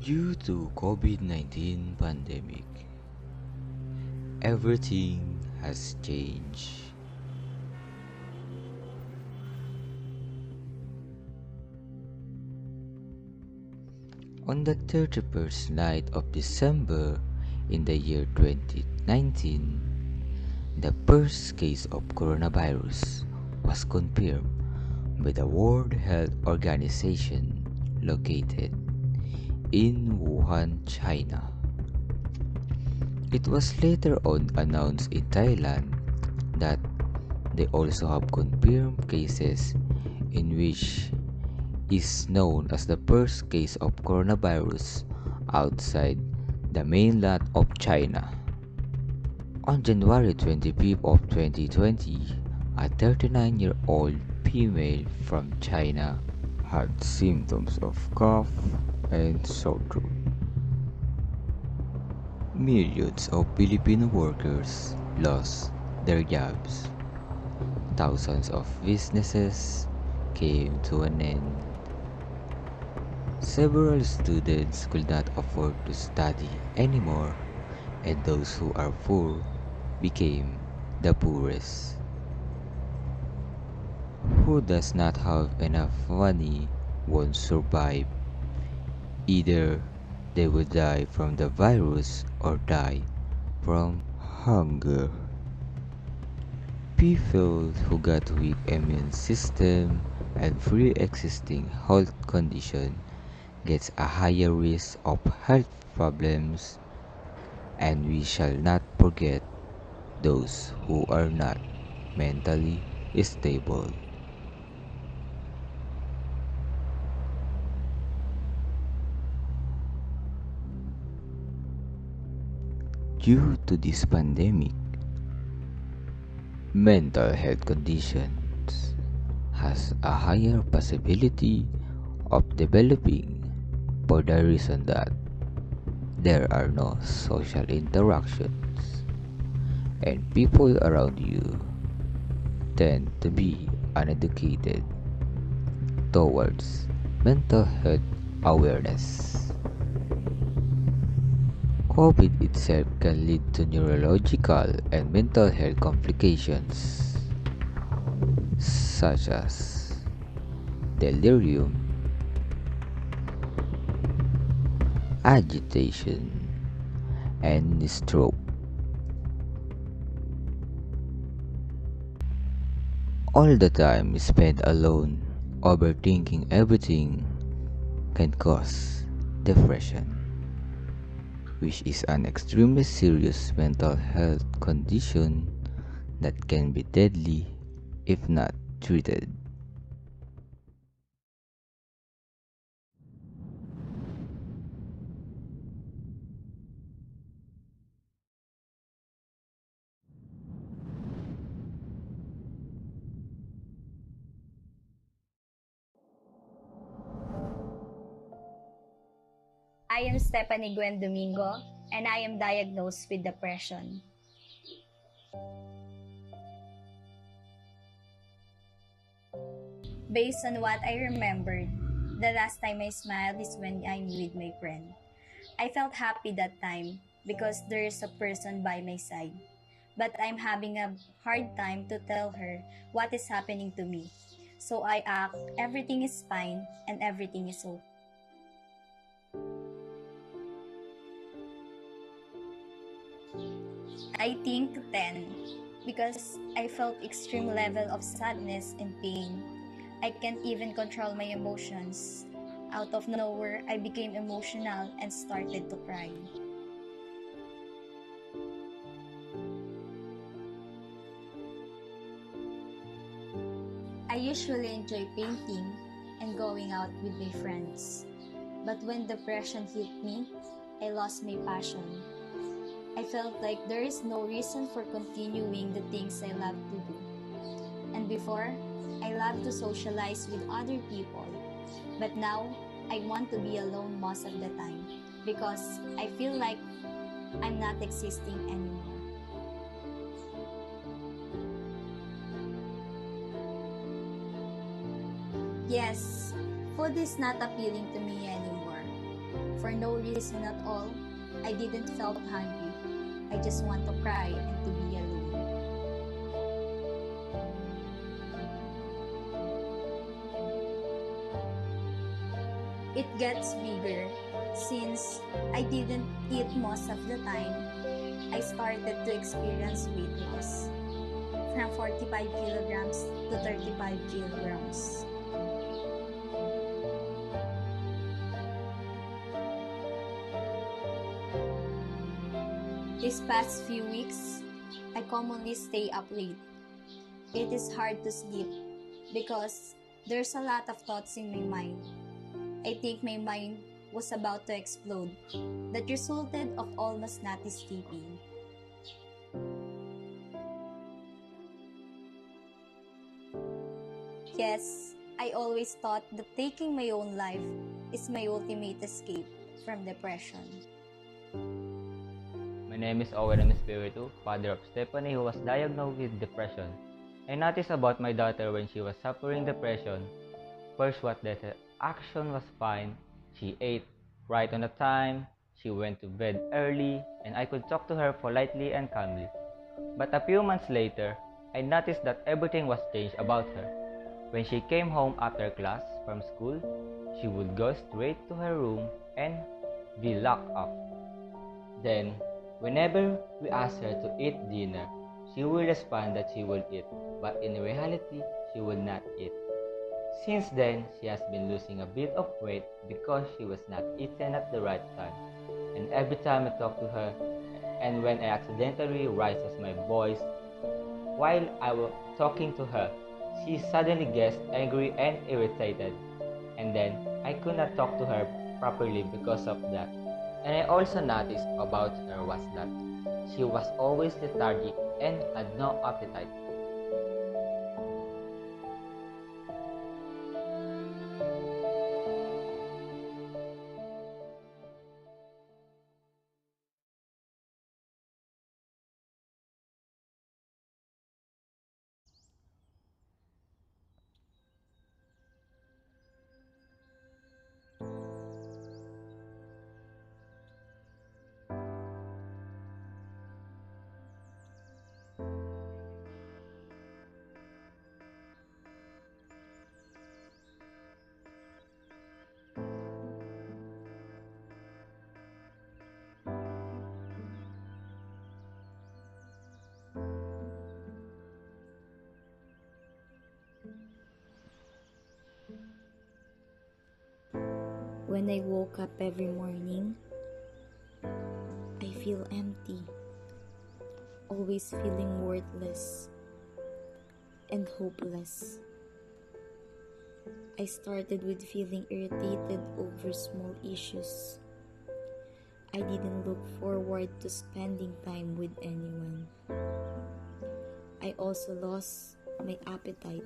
Due to COVID-19 pandemic, everything has changed. On the 31st night of December in the year 2019, the first case of coronavirus was confirmed by the World Health Organization located in Wuhan, China. It was later on announced in Thailand that they also have confirmed cases in which is known as the first case of coronavirus outside the mainland of China. On January 25th of 2020, a 39-year-old female from China had symptoms of cough and sore throat. Millions of Filipino workers lost their jobs. Thousands of businesses came to an end. Several students could not afford to study anymore, and those who are poor became the poorest. Who does not have enough money won't survive. Either they would die from the virus or die from hunger. People who got weak immune system and pre-existing health condition gets a higher risk of health problems, and we shall not forget those who are not mentally stable. Due to this pandemic, mental health conditions has a higher possibility of developing for the reason that there are no social interactions and people around you tend to be uneducated towards mental health awareness. COVID itself can lead to neurological and mental health complications such as delirium, agitation, and stroke. All the time spent alone, overthinking everything can cause depression, which is an extremely serious mental health condition that can be deadly if not treated. I am Stephany Domingo, and I am diagnosed with depression. Based on what I remembered, the last time I smiled is when I'm with my friend. I felt happy that time because there is a person by my side. But I'm having a hard time to tell her what is happening to me. So I act everything is fine and everything is okay. I think 10 because I felt extreme level of sadness and pain. I can't even control my emotions. Out of nowhere, I became emotional and started to cry. I usually enjoy painting and going out with my friends. But when depression hit me, I lost my passion. I felt like there is no reason for continuing the things I love to do. And before, I loved to socialize with other people. But now, I want to be alone most of the time because I feel like I'm not existing anymore. Yes, food is not appealing to me anymore. For no reason at all, I didn't felt hungry. I just want to cry and to be alone. It gets bigger. Since I didn't eat most of the time, I started to experience weight loss from 45 kilograms to 35 kilograms. These past few weeks, I commonly stay up late. It is hard to sleep because there's a lot of thoughts in my mind. I think my mind was about to explode. That resulted of almost not sleeping. Yes, I always thought that taking my own life is my ultimate escape from depression. My name is Owen M, Espiritu, father of Stephany, who was diagnosed with depression. I noticed about my daughter when she was suffering depression. First, what the action was fine. She ate right on the time, she went to bed early, and I could talk to her politely and calmly. But a few months later, I noticed that everything was changed about her. When she came home after class from school, she would go straight to her room and be locked up. Then, whenever we asked her to eat dinner, she would respond that she will eat, but in reality, she would not eat. Since then, she has been losing a bit of weight because she was not eating at the right time. And every time I talk to her, and when I accidentally raises my voice while I was talking to her, she suddenly gets angry and irritated. And then I could not talk to her properly because of that. And I also noticed about her was that she was always lethargic and had no appetite. When I woke up every morning, I feel empty, always feeling worthless and hopeless. I started with feeling irritated over small issues. I didn't look forward to spending time with anyone. I also lost my appetite.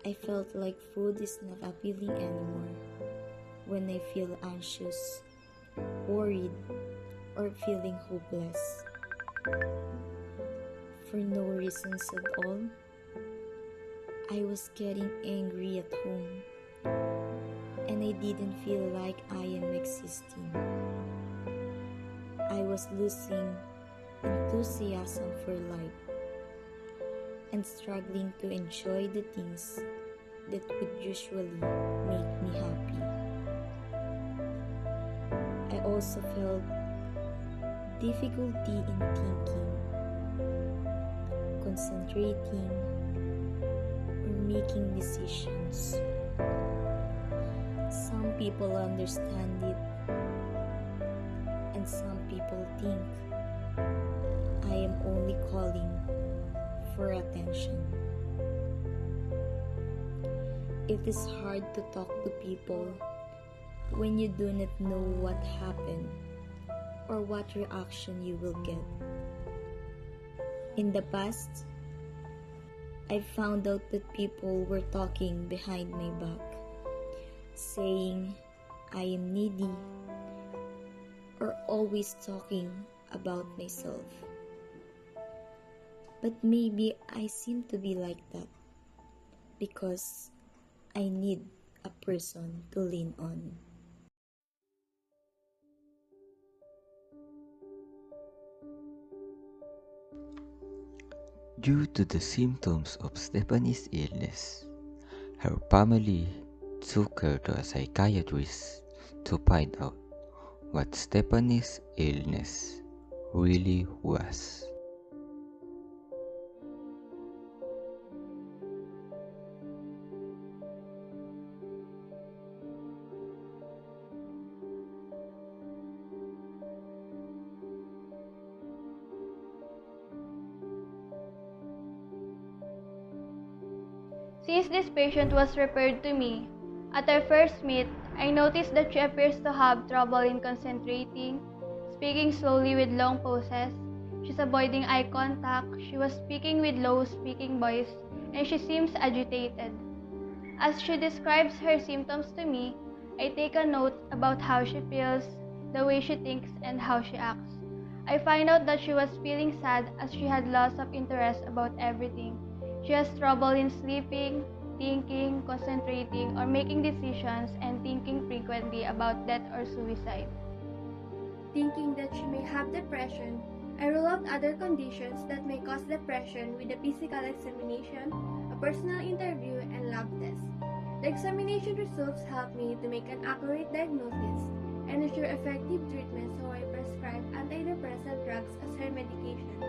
I felt like food is not appealing anymore when I feel anxious, worried, or feeling hopeless. For no reasons at all, I was getting angry at home, and I didn't feel like I am existing. I was losing enthusiasm for life and struggling to enjoy the things that would usually make me happy. I also felt difficulty in thinking, concentrating, or making decisions. Some people understand it, and some people think I am only calling for attention. It is hard to talk to people when you do not know what happened or what reaction you will get. In the past, I found out that people were talking behind my back, saying I am needy or always talking about myself. But maybe I seem to be like that because I need a person to lean on. Due to the symptoms of Stephany's illness, her family took her to a psychiatrist to find out what Stephany's illness really was. Since this patient was referred to me, at our first meet, I noticed that she appears to have trouble in concentrating, speaking slowly with long pauses. She's avoiding eye contact, she was speaking with low speaking voice, and she seems agitated. As she describes her symptoms to me, I take a note about how she feels, the way she thinks, and how she acts. I find out that she was feeling sad as she had loss of interest about everything. She has trouble in sleeping, thinking, concentrating, or making decisions, and thinking frequently about death or suicide. Thinking that she may have depression, I rule out other conditions that may cause depression with a physical examination, a personal interview, and lab tests. The examination results help me to make an accurate diagnosis and ensure effective treatment, so I prescribe antidepressant drugs as her medication.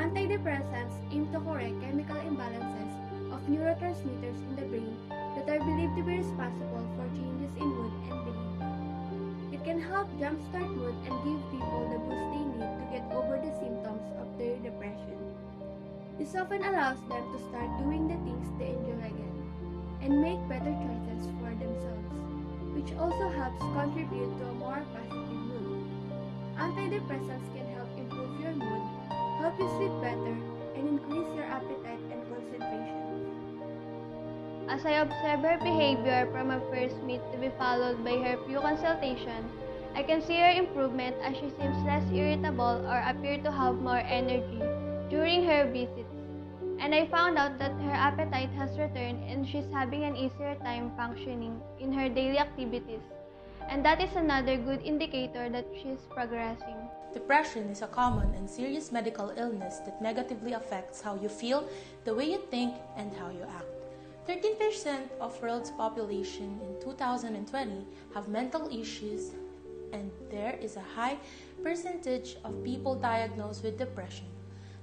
Antidepressants aim to correct chemical imbalances of neurotransmitters in the brain that are believed to be responsible for changes in mood and behavior. It can help jumpstart mood and give people the boost they need to get over the symptoms of their depression. This often allows them to start doing the things they enjoy again and make better choices for themselves, which also helps contribute to a more positive mood. Antidepressants can help improve your mood, help you sleep better, and increase your appetite and concentration. As I observe her behavior from her first meet to be followed by her few consultations, I can see her improvement as she seems less irritable or appear to have more energy during her visits. And I found out that her appetite has returned and she's having an easier time functioning in her daily activities. And that is another good indicator that she's progressing. Depression is a common and serious medical illness that negatively affects how you feel, the way you think, and how you act. 13% of world's population in 2020 have mental issues, and there is a high percentage of people diagnosed with depression.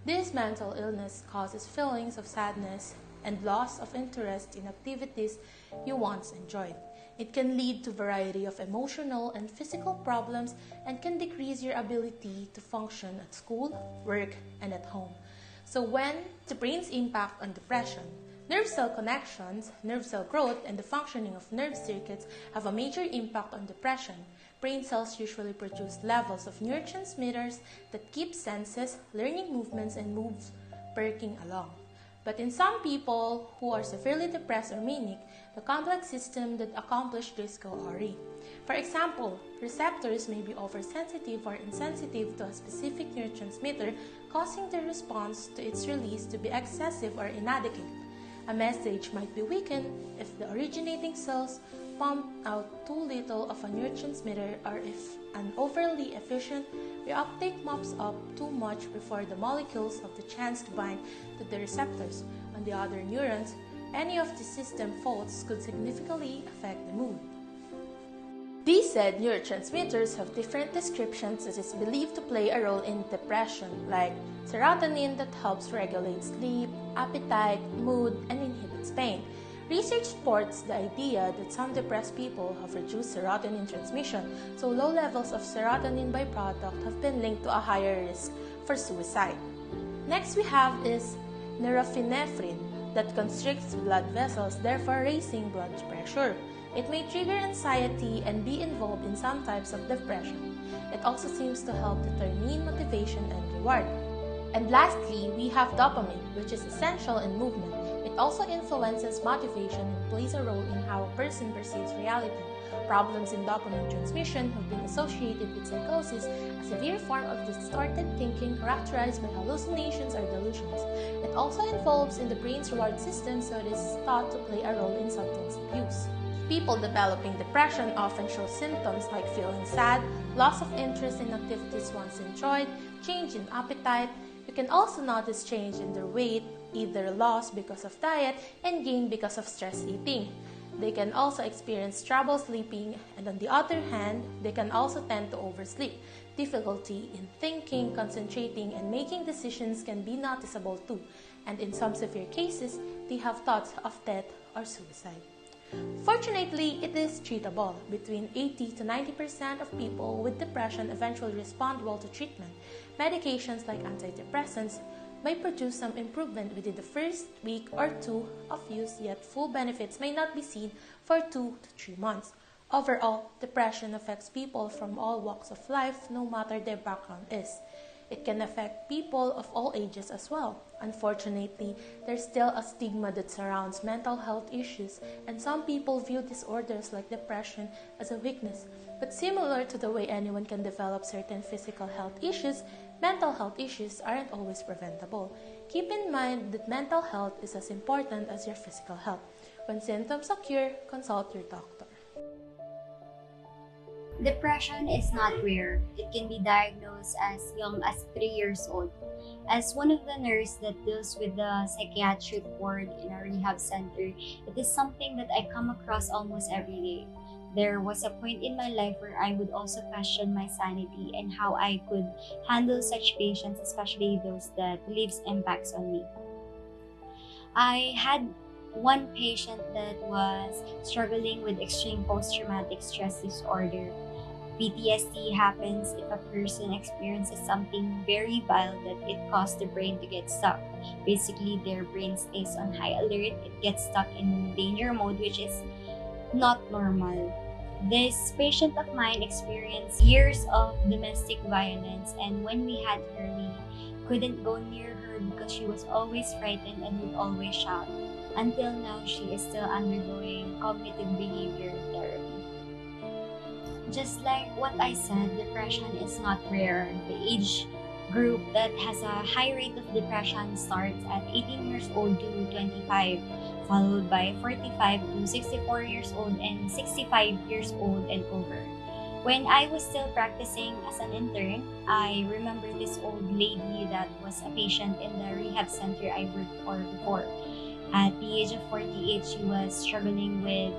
This mental illness causes feelings of sadness and loss of interest in activities you once enjoyed. It can lead to a variety of emotional and physical problems and can decrease your ability to function at school, work, and at home. So when the brain's impact on depression, nerve cell connections, nerve cell growth, and the functioning of nerve circuits have a major impact on depression. Brain cells usually produce levels of neurotransmitters that keep senses, learning movements, and moves working along. But in some people who are severely depressed or manic, the complex system that accomplish this go awry. For example, receptors may be oversensitive or insensitive to a specific neurotransmitter, causing the response to its release to be excessive or inadequate. A message might be weakened if the originating cells pump out too little of a neurotransmitter, or if an overly efficient reuptake mops up too much before the molecules have the chance to bind to the receptors on the other neurons. Any of the system faults could significantly affect the mood. These said neurotransmitters have different descriptions that is believed to play a role in depression, like serotonin that helps regulate sleep, appetite, mood, and inhibits pain. Research supports the idea that some depressed people have reduced serotonin transmission, so low levels of serotonin byproduct have been linked to a higher risk for suicide. Next we have is norepinephrine that constricts blood vessels, therefore raising blood pressure. It may trigger anxiety and be involved in some types of depression. It also seems to help determine motivation and reward. And lastly, we have dopamine, which is essential in movement. It also influences motivation and plays a role in how a person perceives reality. Problems in dopamine transmission have been associated with psychosis, a severe form of distorted thinking characterized by hallucinations or delusions. It also involves in the brain's reward system, so it is thought to play a role in substance abuse. People developing depression often show symptoms like feeling sad, loss of interest in activities once enjoyed, change in appetite, You can also notice change in their weight, either loss because of diet and gain because of stress eating. They can also experience trouble sleeping, and on the other hand, they can also tend to oversleep. Difficulty in thinking, concentrating, and making decisions can be noticeable too, and in some severe cases, they have thoughts of death or suicide. Fortunately, it is treatable. Between 80 to 90% of people with depression eventually respond well to treatment. Medications like antidepressants may produce some improvement within the first week or two of use, yet full benefits may not be seen for 2 to 3 months. Overall, depression affects people from all walks of life, no matter their background is. It can affect people of all ages as well. Unfortunately, there's still a stigma that surrounds mental health issues, and some people view disorders like depression as a weakness. But similar to the way anyone can develop certain physical health issues, mental health issues aren't always preventable. Keep in mind that mental health is as important as your physical health. When symptoms occur, consult your doctor. Depression is not rare. It can be diagnosed as young as 3 years old. As one of the nurses that deals with the psychiatric ward in a rehab center, it is something that I come across almost every day. There was a point in my life where I would also question my sanity and how I could handle such patients, especially those that leaves impacts on me. I had one patient that was struggling with extreme post-traumatic stress disorder. PTSD happens if a person experiences something very vile that it caused the brain to get stuck. Basically, their brain stays on high alert. It gets stuck in danger mode, which is not normal. This patient of mine experienced years of domestic violence, and when we had her, we couldn't go near her because she was always frightened and would always shout. Until now, she is still undergoing cognitive behavior therapy. Just like what I said, depression is not rare. The age group that has a high rate of depression starts at 18 years old to 25, followed by 45 to 64 years old and 65 years old and over. When I was still practicing as an intern, I remember this old lady that was a patient in the rehab center I worked for before. At the age of 48, she was struggling with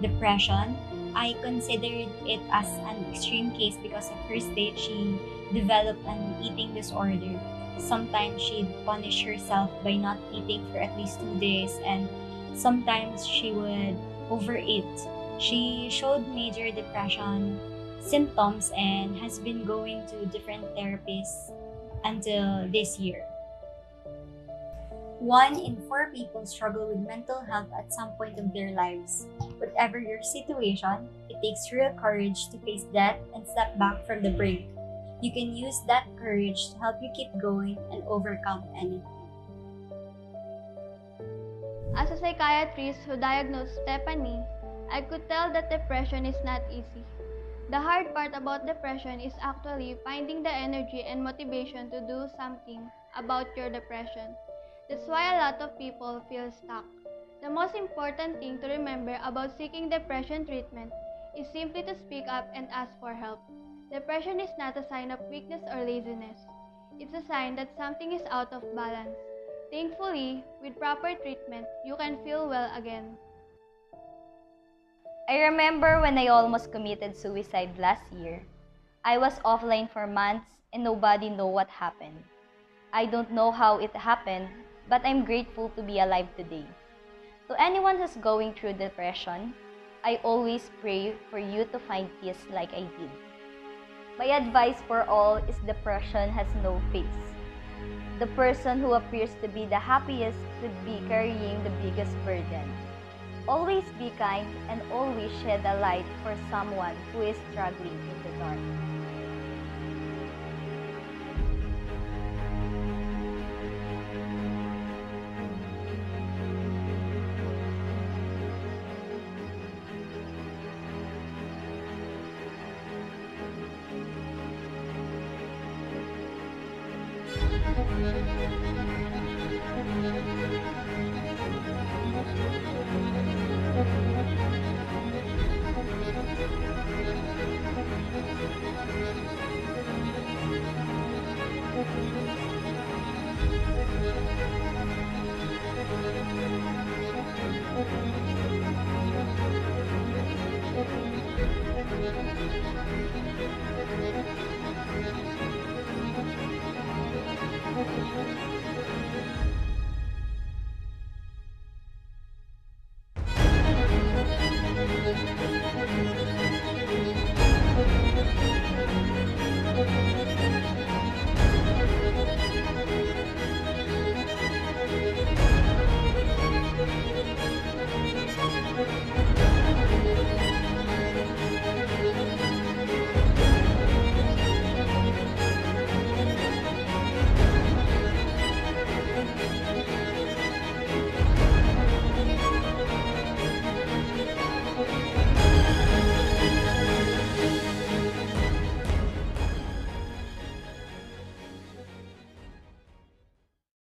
depression. I considered it as an extreme case because at her stage, she developed an eating disorder. Sometimes she'd punish herself by not eating for at least 2 days, and sometimes she would overeat. She showed major depression symptoms and has been going to different therapists until this year. 1 in 4 people struggle with mental health at some point of their lives. Whatever your situation, it takes real courage to face death and step back from the brink. You can use that courage to help you keep going and overcome anything. As a psychiatrist who diagnosed Stephany, I could tell that depression is not easy. The hard part about depression is actually finding the energy and motivation to do something about your depression. That's why a lot of people feel stuck. The most important thing to remember about seeking depression treatment is simply to speak up and ask for help. Depression is not a sign of weakness or laziness. It's a sign that something is out of balance. Thankfully, with proper treatment, you can feel well again. I remember when I almost committed suicide last year. I was offline for months and nobody knew what happened. I don't know how it happened, but I'm grateful to be alive today. To anyone who's going through depression, I always pray for you to find peace like I did. My advice for all is depression has no face. The person who appears to be the happiest could be carrying the biggest burden. Always be kind and always shed a light for someone who is struggling in the dark.